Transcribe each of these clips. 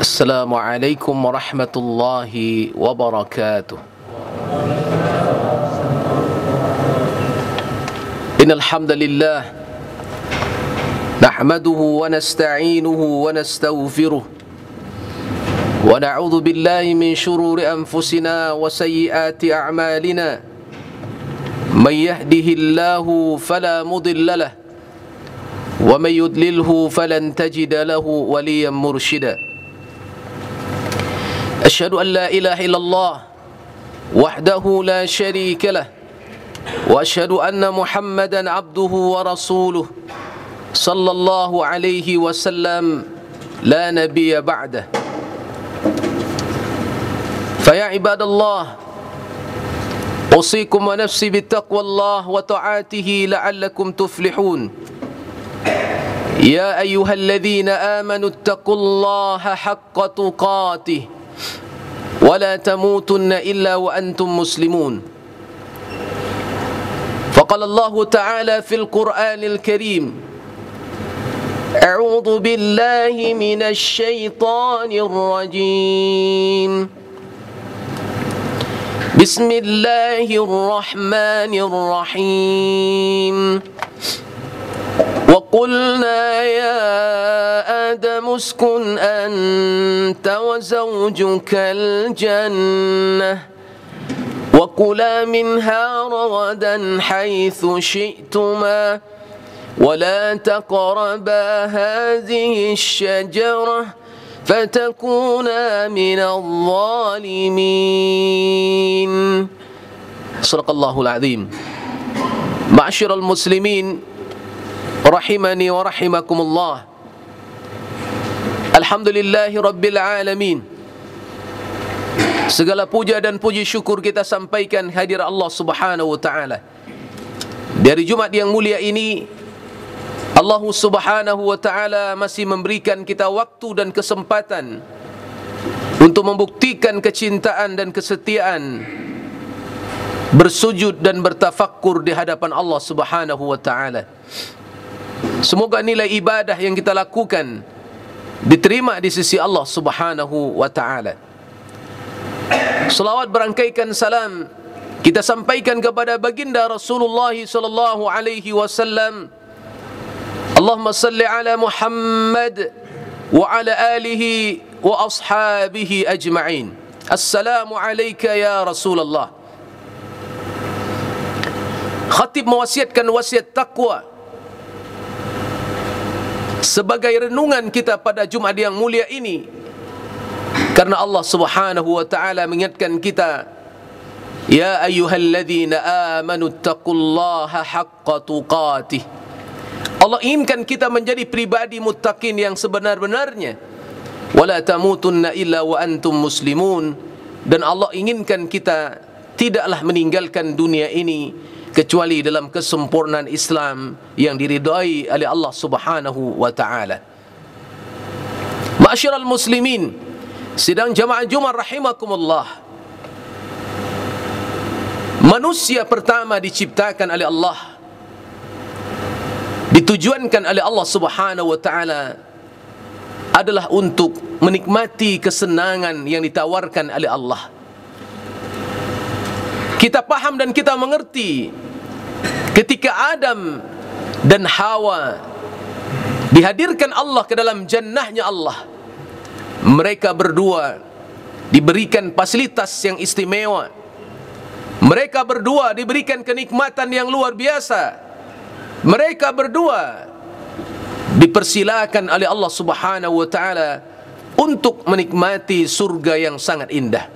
Assalamualaikum warahmatullahi wabarakatuh. Innal hamdalillah nahmaduhu wa nasta'inuhu wa nastaghfiruh wa na'udzu billahi min shururi anfusina wa sayyiati a'malina. May yahdihillahu fala mudilla lahu wa may yudlilhu falan tajida lahu waliyan mursyida. Asyhadu an la ilaha illallah wahdahu la syarika lah wa asyhadu anna Muhammadan abduhu wa rasuluh sallallahu alaihi wasallam la nabiyya ba'dah. Fa ya ibadallah, usikum wa nafsi bittaqwallah wa ta'atihi la'allakum tuflihun. Ya ayyuhalladzina amanu ittaqullaha haqqa tuqatih ولا تموتن إلا وأنتم مسلمون. فقال الله تعالى في القرآن الكريم: أعوذ بالله من الشيطان الرجيم. بسم الله الرحمن الرحيم. وقلنا يا آدم اسكن أنت وزوجك الجنة وكلا منها رغدا حيث شئتما ولا تقربا هذه الشجرة فتكونا من الظالمين. صدق الله العظيم. معاشر المسلمين rahimani wa rahimakumullah. Alhamdulillahi rabbil alamin. Segala puja dan puji syukur kita sampaikan hadirat Allah subhanahu wa ta'ala. Dari Jumat yang mulia ini, Allah subhanahu wa ta'ala masih memberikan kita waktu dan kesempatan untuk membuktikan kecintaan dan kesetiaan, bersujud dan bertafakkur di hadapan Allah subhanahu wa ta'ala. Semoga nilai ibadah yang kita lakukan diterima di sisi Allah subhanahu wa ta'ala. Selawat berangkaikan salam kita sampaikan kepada baginda Rasulullah sallallahu alaihi wasallam. Allahumma salli ala Muhammad wa ala alihi wa ashabihi ajma'in. Assalamu alayka ya Rasulullah. Khatib mewasiatkan wasiat taqwa sebagai renungan kita pada Jumat yang mulia ini, karena Allah subhanahu wa ta'ala mengingatkan kita, ya ayyuhalladzina amanu ittaqullaha haqqa tuqatih. Allah inginkan kita menjadi pribadi muttaqin yang sebenar-benarnya. Wala tamutunna illa wa antum muslimun. Dan Allah inginkan kita tidaklah meninggalkan dunia ini kecuali dalam kesempurnaan Islam yang diridai oleh Allah subhanahu wa ta'ala. Ma'asyiral muslimin, sidang jamaah Jumat rahimakumullah. Manusia pertama diciptakan oleh Allah, ditujuankan oleh Allah subhanahu wa ta'ala adalah untuk menikmati kesenangan yang ditawarkan oleh Allah. Kita paham dan kita mengerti ketika Adam dan Hawa dihadirkan Allah ke dalam jannahnya Allah, mereka berdua diberikan fasilitas yang istimewa. Mereka berdua diberikan kenikmatan yang luar biasa. Mereka berdua dipersilakan oleh Allah subhanahu wa ta'ala untuk menikmati surga yang sangat indah.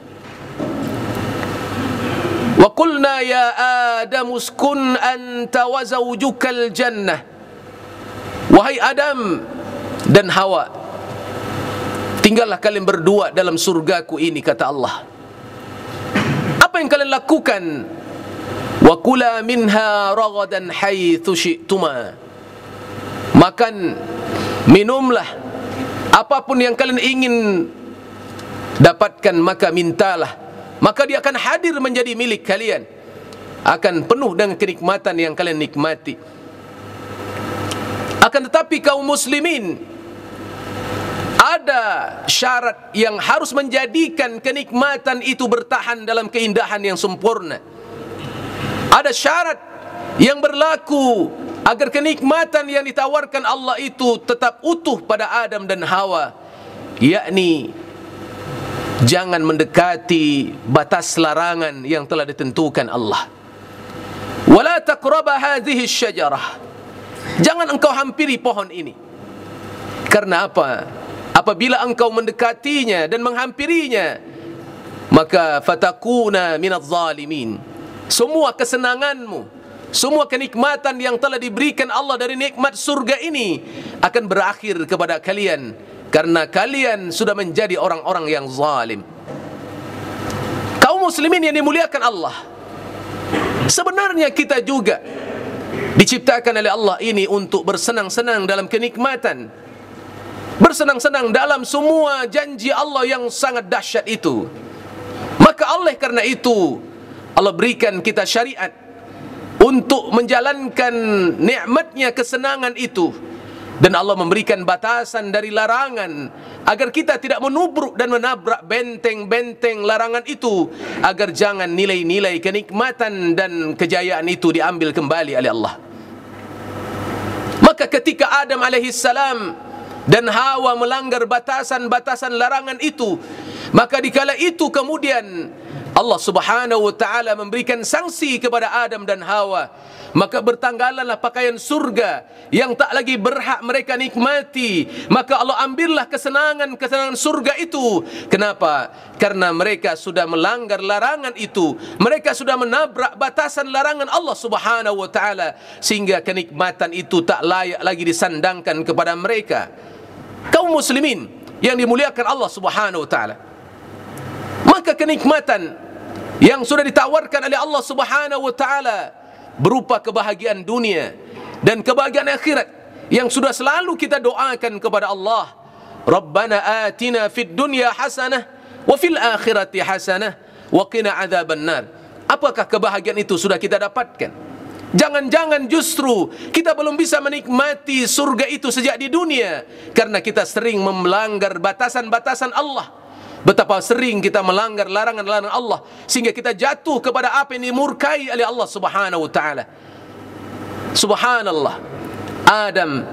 Wa qulna ya Adam uskun anta wa zawjukal jannah. Wahai Adam dan Hawa, tinggallah kalian berdua dalam surgaku ini, kata Allah. Apa yang kalian lakukan? Wa kula minha ragadan haitsu syi'tuma. Makan, minumlah, apapun yang kalian ingin dapatkan maka mintalah, maka dia akan hadir menjadi milik kalian, akan penuh dengan kenikmatan yang kalian nikmati. Akan tetapi kaum muslimin, ada syarat yang harus menjadikan kenikmatan itu bertahan dalam keindahan yang sempurna. Ada syarat yang berlaku agar kenikmatan yang ditawarkan Allah itu tetap utuh pada Adam dan Hawa, yakni jangan mendekati batas larangan yang telah ditentukan Allah. Wala taqraba hadhihi syajarah, jangan engkau hampiri pohon ini. Karena apa? Apabila engkau mendekatinya dan menghampirinya, maka fatakuna minadh zalimin. Semua kesenanganmu, semua kenikmatan yang telah diberikan Allah dari nikmat surga ini akan berakhir kepada kalian, karena kalian sudah menjadi orang-orang yang zalim. Kaum muslimin yang dimuliakan Allah, sebenarnya kita juga diciptakan oleh Allah ini untuk bersenang-senang dalam kenikmatan, bersenang-senang dalam semua janji Allah yang sangat dahsyat itu. Maka oleh karena itu Allah berikan kita syariat untuk menjalankan nikmatnya kesenangan itu, dan Allah memberikan batasan dari larangan agar kita tidak menubruk dan menabrak benteng-benteng larangan itu, agar jangan nilai-nilai kenikmatan dan kejayaan itu diambil kembali oleh Allah. Maka ketika Adam alaihissalam dan Hawa melanggar batasan-batasan larangan itu, maka dikala itu kemudian Allah subhanahu wa ta'ala memberikan sanksi kepada Adam dan Hawa. Maka bertanggalanlah pakaian surga yang tak lagi berhak mereka nikmati. Maka Allah ambillah kesenangan surga itu. Kenapa? Karena mereka sudah melanggar larangan itu. Mereka sudah menabrak batasan larangan Allah subhanahu wa ta'ala, sehingga kenikmatan itu tak layak lagi disandangkan kepada mereka. Kaum muslimin yang dimuliakan Allah subhanahu wa ta'ala, maka kenikmatan yang sudah ditawarkan oleh Allah subhanahu wa ta'ala berupa kebahagiaan dunia dan kebahagiaan akhirat yang sudah selalu kita doakan kepada Allah. Rabbana atina fid dunya hasanah wa fil akhirati hasanah wa qina adzaban nar. Apakah kebahagiaan itu sudah kita dapatkan? Jangan-jangan justru kita belum bisa menikmati surga itu sejak di dunia karena kita sering melanggar batasan-batasan Allah. Betapa sering kita melanggar larangan-larangan Allah sehingga kita jatuh kepada apa yang dimurkai oleh Allah subhanahu wa ta'ala. Subhanallah, Adam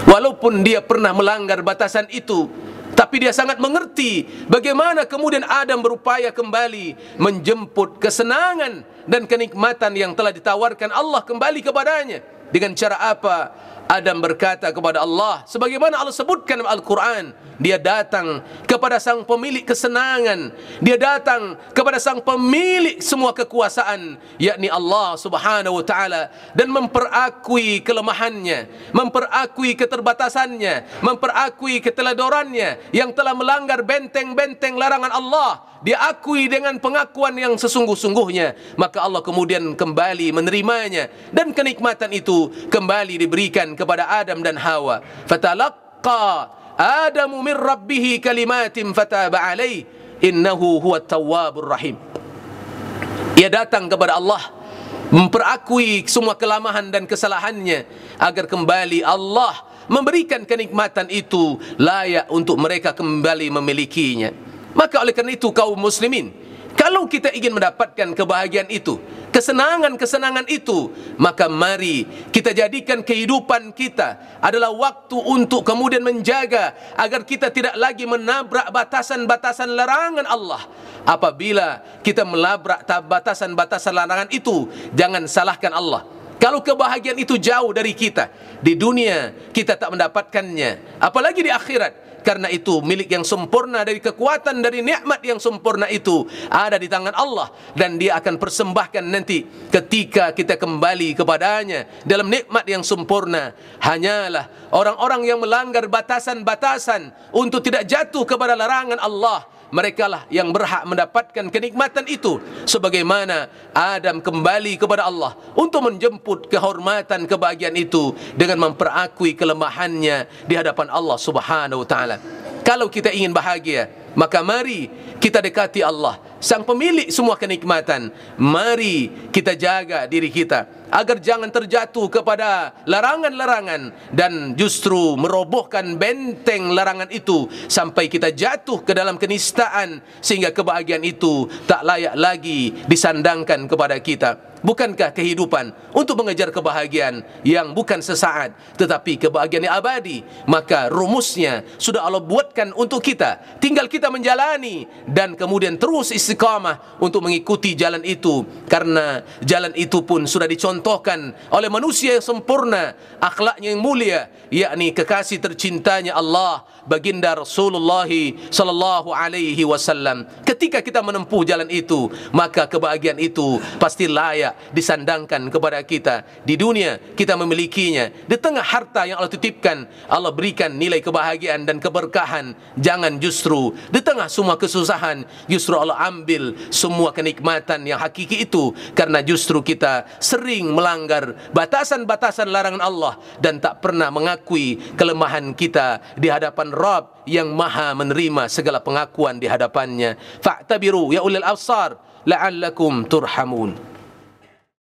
walaupun dia pernah melanggar batasan itu, tapi dia sangat mengerti bagaimana kemudian Adam berupaya kembali menjemput kesenangan dan kenikmatan yang telah ditawarkan Allah kembali kepadanya. Dengan cara apa? Adam berkata kepada Allah, sebagaimana Allah sebutkan dalam Al-Quran, dia datang kepada sang pemilik kesenangan, dia datang kepada sang pemilik semua kekuasaan, yakni Allah subhanahu wa ta'ala, dan memperakui kelemahannya, memperakui keterbatasannya, memperakui keteledorannya yang telah melanggar benteng-benteng larangan Allah. Dia akui dengan pengakuan yang sesungguh-sungguhnya. Maka Allah kemudian kembali menerimanya, dan kenikmatan itu kembali diberikan kepada Adam dan Hawa. Fatalaqqa Adamu min rabbih kalimatin fataba alaih innahu huwat tawwabur rahim. Ia datang kepada Allah, memperakui semua kelemahan dan kesalahannya, agar kembali Allah memberikan kenikmatan itu layak untuk mereka kembali memilikinya. Maka oleh karena itu kaum muslimin, kalau kita ingin mendapatkan kebahagiaan itu, kesenangan-kesenangan itu, maka mari kita jadikan kehidupan kita adalah waktu untuk kemudian menjaga agar kita tidak lagi menabrak batasan-batasan larangan Allah. Apabila kita melabrak batasan-batasan larangan itu, jangan salahkan Allah. Kalau kebahagiaan itu jauh dari kita, di dunia kita tak mendapatkannya, apalagi di akhirat. Karena itu milik yang sempurna dari kekuatan dari nikmat yang sempurna itu ada di tangan Allah, dan dia akan persembahkan nanti ketika kita kembali kepadanya dalam nikmat yang sempurna. Hanyalah orang-orang yang melanggar batasan-batasan untuk tidak jatuh kepada larangan Allah, mereka lah yang berhak mendapatkan kenikmatan itu, sebagaimana Adam kembali kepada Allah untuk menjemput kehormatan kebahagiaan itu dengan memperakui kelemahannya di hadapan Allah subhanahu wa ta'ala. Kalau kita ingin bahagia, Maka mari kita dekati Allah, Sang pemilik semua kenikmatan. Mari kita jaga diri kita agar jangan terjatuh kepada larangan-larangan dan justru merobohkan benteng larangan itu sampai kita jatuh ke dalam kenistaan sehingga kebahagiaan itu tak layak lagi disandangkan kepada kita. Bukankah kehidupan untuk mengejar kebahagiaan yang bukan sesaat tetapi kebahagiaan yang abadi? Maka rumusnya sudah Allah buatkan untuk kita, tinggal kita menjalani dan kemudian terus istiqamah untuk mengikuti jalan itu, karena jalan itu pun sudah dicontohkan oleh manusia yang sempurna, akhlaknya yang mulia, yakni kekasih tercintanya Allah, baginda Rasulullah sallallahu alaihi wasallam. Ketika kita menempuh jalan itu, maka kebahagiaan itu pasti layak disandangkan kepada kita. Di dunia kita memilikinya, di tengah harta yang Allah titipkan, Allah berikan nilai kebahagiaan dan keberkahan. Jangan justru di tengah semua kesusahan, justru Allah ambil semua kenikmatan yang hakiki itu, karena justru kita sering melanggar batasan-batasan larangan Allah dan tak pernah mengakui kelemahan kita di hadapan Rabb yang maha menerima segala pengakuan di hadapannya. Fa'tabiru ya ulil absar la'allakum turhamun.